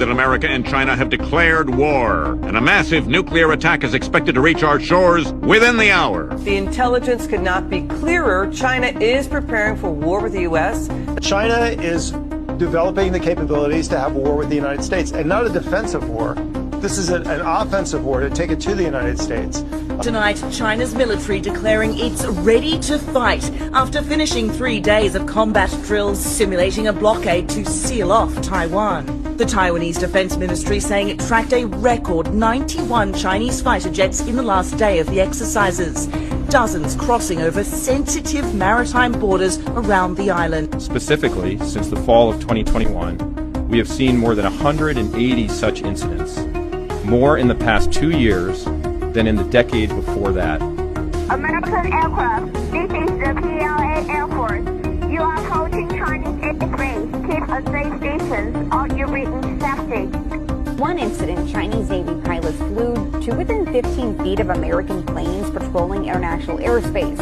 that America and China have declared war, and a massive nuclear attack is expected to reach our shores within the hour. The intelligence could not be clearer. China is preparing for war with the U.S. China is developing the capabilities to have war with the United States, and not a defensive war. This is an offensive war to take it to the United States. Tonight, China's military declaring it's ready to fight after finishing 3 days of combat drills simulating a blockade to seal off Taiwan. The Taiwanese Defense Ministry saying it tracked a record 91 Chinese fighter jets in the last day of the exercises, dozens crossing over sensitive maritime borders around the island. Specifically, since the fall of 2021, we have seen more than 180 such incidents, more in the past 2 years than in the decade before that. American aircraft, this is the PLA Air Force. You are approaching Chinese airspace. Keep a safe distance or you'll be intercepted. One incident, Chinese Navy pilots flew to within 15 feet of American planes patrolling international airspace.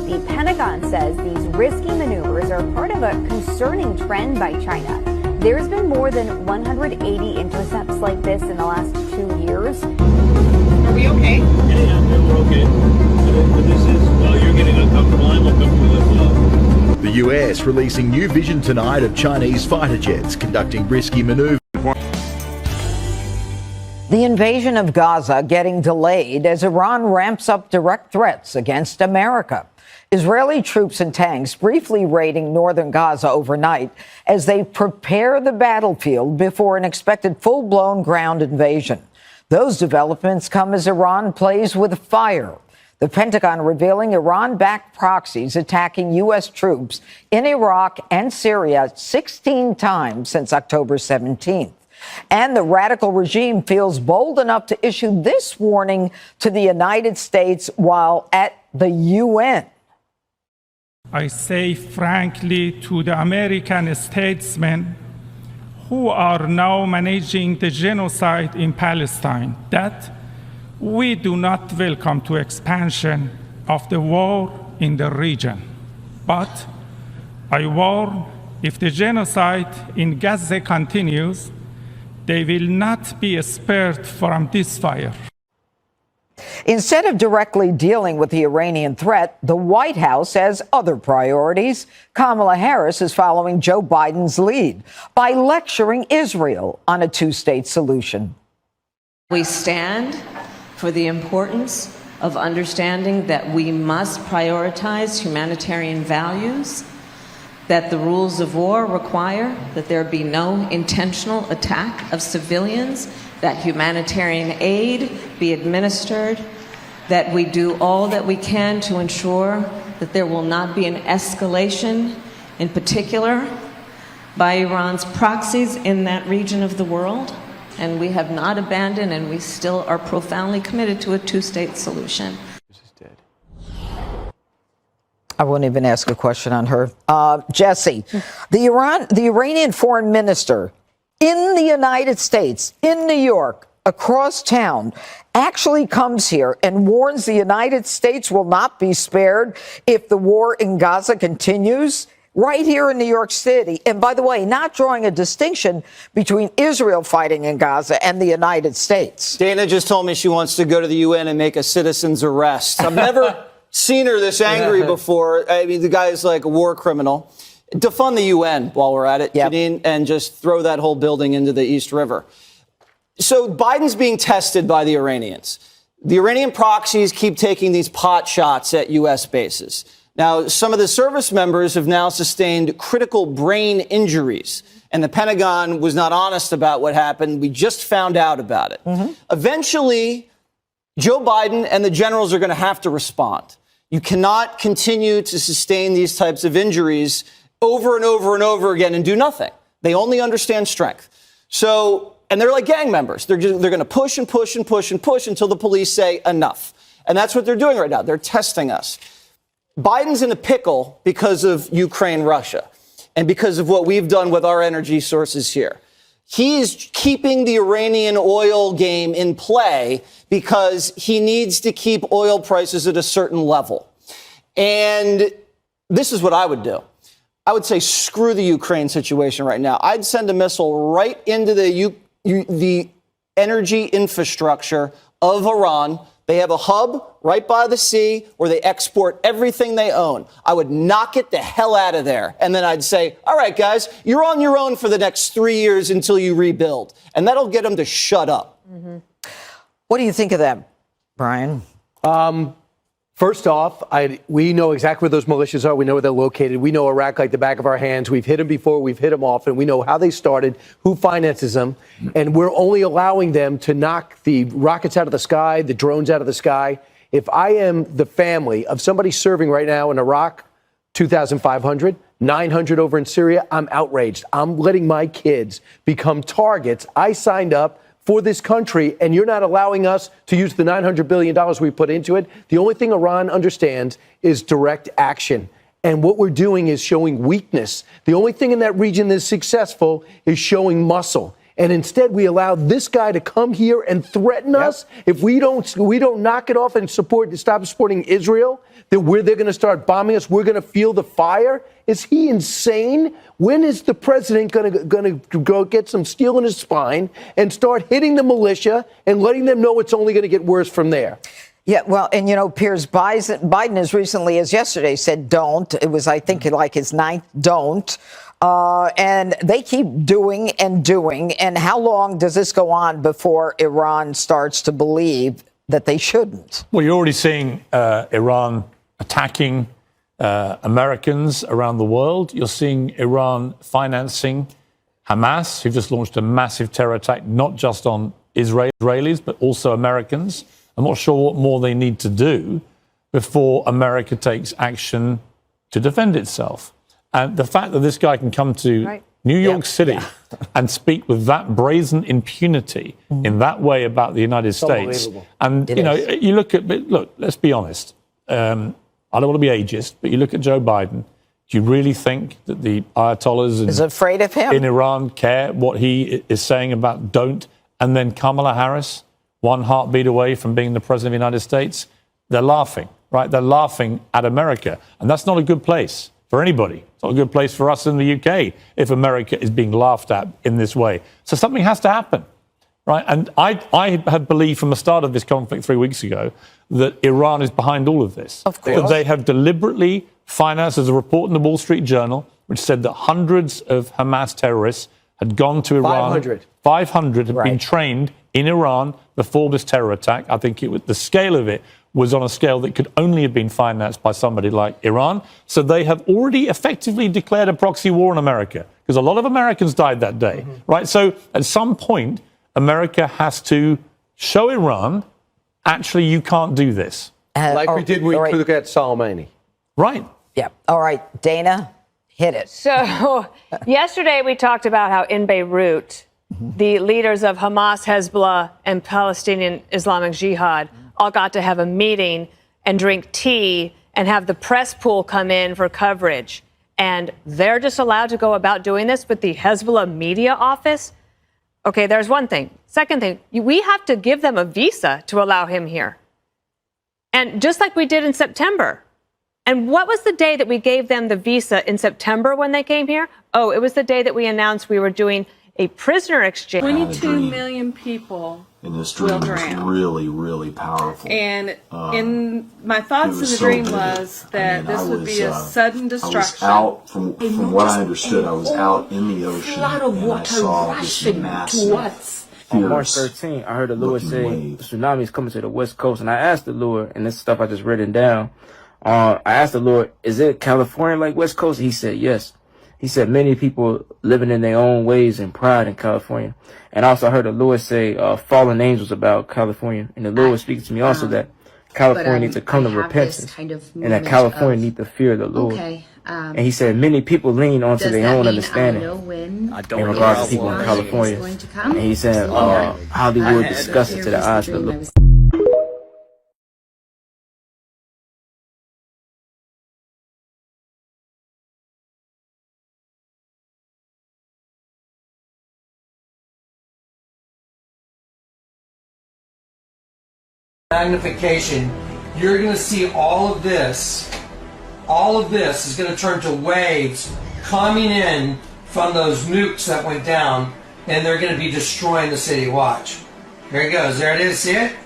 The Pentagon says these risky maneuvers are part of a concerning trend by China. There's been more than 180 intercepts like this in the last 2 years. Are we okay? Yeah, we're okay. But this is, well, you're getting uncomfortable. I'm uncomfortable as well. The US releasing new vision tonight of Chinese fighter jets conducting risky maneuvers. The invasion of Gaza getting delayed as Iran ramps up direct threats against America. Israeli troops and tanks briefly raiding northern Gaza overnight as they prepare the battlefield before an expected full-blown ground invasion. Those developments come as Iran plays with fire. The Pentagon revealing Iran-backed proxies attacking U.S. troops in Iraq and Syria 16 times since October 17th. And the radical regime feels bold enough to issue this warning to the United States while at the UN. I say frankly to the American statesmen who are now managing the genocide in Palestine that we do not welcome to expansion of the war in the region. But I warn, if the genocide in Gaza continues, they will not be spared from this fire. Instead of directly dealing with the Iranian threat, the White House has other priorities. Kamala Harris is following Joe Biden's lead by lecturing Israel on a two-state solution. We stand for the importance of understanding that we must prioritize humanitarian values, that the rules of war require that there be no intentional attack of civilians, that humanitarian aid be administered, that we do all that we can to ensure that there will not be an escalation, in particular by Iran's proxies in that region of the world. And we have not abandoned, and we still are profoundly committed to a two-state solution. I won't even ask a question on her. Jesse, the Iranian foreign minister in the United States, in New York, across town, actually comes here and warns the United States will not be spared if the war in Gaza continues, right here in New York City. And by the way, not drawing a distinction between Israel fighting in Gaza and the United States. Dana just told me she wants to go to the UN and make a citizen's arrest. I've never seen her this angry before. I mean, the guy is like a war criminal. Defund the UN while we're at it, Janine, and just throw that whole building into the East River. So Biden's being tested by the Iranians. The Iranian proxies keep taking these pot shots at U.S. bases. Now, some of the service members have now sustained critical brain injuries, and the Pentagon was not honest about what happened. We just found out about it. Eventually, Joe Biden and the generals are going to have to respond. You cannot continue to sustain these types of injuries over and over and over again and do nothing. They only understand strength. So, and they're like gang members. They're going to push and push and push and push until the police say enough. And that's what they're doing right now. They're testing us. Biden's in a pickle because of Ukraine, Russia, and because of what we've done with our energy sources here. He's keeping the Iranian oil game in play because he needs to keep oil prices at a certain level. And this is what I would do. I would say, screw the Ukraine situation right now. I'd send a missile right into the the energy infrastructure of Iran. They have a hub right by the sea where they export everything they own. I would knock it the hell out of there. And then I'd say, all right, guys, you're on your own for the next 3 years until you rebuild. And that'll get them to shut up. Mm-hmm. What do you think of that, Brian? First off, we know exactly where those militias are. We know where they're located. We know Iraq like the back of our hands. We've hit them before. We've hit them often. We know how they started, who finances them. And we're only allowing them to knock the rockets out of the sky, the drones out of the sky. If I am the family of somebody serving right now in Iraq, 2,500, 900 over in Syria, I'm outraged. I'm letting my kids become targets. I signed up for this country, and you're not allowing us to use the $900 billion we put into it. The only thing Iran understands is direct action. And what we're doing is showing weakness. The only thing in that region that's successful is showing muscle. And instead, we allow this guy to come here and threaten us. If we don't knock it off and stop supporting Israel, then they're going to start bombing us. We're going to feel the fire. Is he insane? When is the president going to go get some steel in his spine and start hitting the militia and letting them know it's only going to get worse from there? Yeah, well, and, you know, Piers, Biden as recently as yesterday said don't. It was, I think, like his ninth don't. And they keep doing and doing. And how long does this go on before Iran starts to believe that they shouldn't? Well, you're already seeing Iran attacking Americans around the world. You're seeing Iran financing Hamas, who've just launched a massive terror attack, not just on Israelis, but also Americans. I'm not sure what more they need to do before America takes action to defend itself. And the fact that this guy can come to New York City and speak with that brazen impunity in that way about the United States. And, you look, let's be honest. I don't want to be ageist, but you look at Joe Biden. Do you really think that the Ayatollahs is afraid of him in Iran care what he is saying about don't? And then Kamala Harris, one heartbeat away from being the president of the United States, they're laughing, right? They're laughing at America. And that's not a good place for anybody. It's not a good place for us in the UK if America is being laughed at in this way. So something has to happen, right? And I had believed from the start of this conflict 3 weeks ago that Iran is behind all of this. Of course. That they have deliberately financed, as a report in the Wall Street Journal, which said that hundreds of Hamas terrorists had gone to Iran. 500 had been trained in Iran before this terror attack. I think the scale of it was on a scale that could only have been financed by somebody like Iran. So they have already effectively declared a proxy war on America, because a lot of Americans died that day, right? So at some point, America has to show Iran, actually, you can't do this. Like we did when we look at Soleimani. Right. Yeah. All right, Dana, hit it. So yesterday we talked about how in Beirut, the leaders of Hamas, Hezbollah, and Palestinian Islamic Jihad all got to have a meeting and drink tea and have the press pool come in for coverage. And they're just allowed to go about doing this with the Hezbollah media office. Okay, there's one thing. Second thing, we have to give them a visa to allow him here. And just like we did in September. And what was the day that we gave them the visa in September when they came here? Oh, it was the day that we announced we were doing a prisoner exchange. 22 million people in this dream was really, really powerful. And in my thoughts in the dream was that this would be a sudden destruction. I was out, from what I understood, I was out in the ocean. A lot of and water I saw rushing this On March 13, I heard the Lord say the tsunami is coming to the West Coast. And I asked the Lord, and this stuff I just written down, I asked the Lord, is it California like West Coast? He said, yes. He said many people living in their own ways and pride in California. And also I heard the Lord say fallen angels about California. And the Lord was speaking to me also that California needs to come to repentance and that California needs to fear the Lord. And he said many people lean onto their own understanding in regards to people in California. And he said Hollywood discussed it to the eyes of the Lord. Magnification, you're going to see all of this is going to turn to waves coming in from those nukes that went down and they're going to be destroying the city. Watch. There it goes. There it is. See it?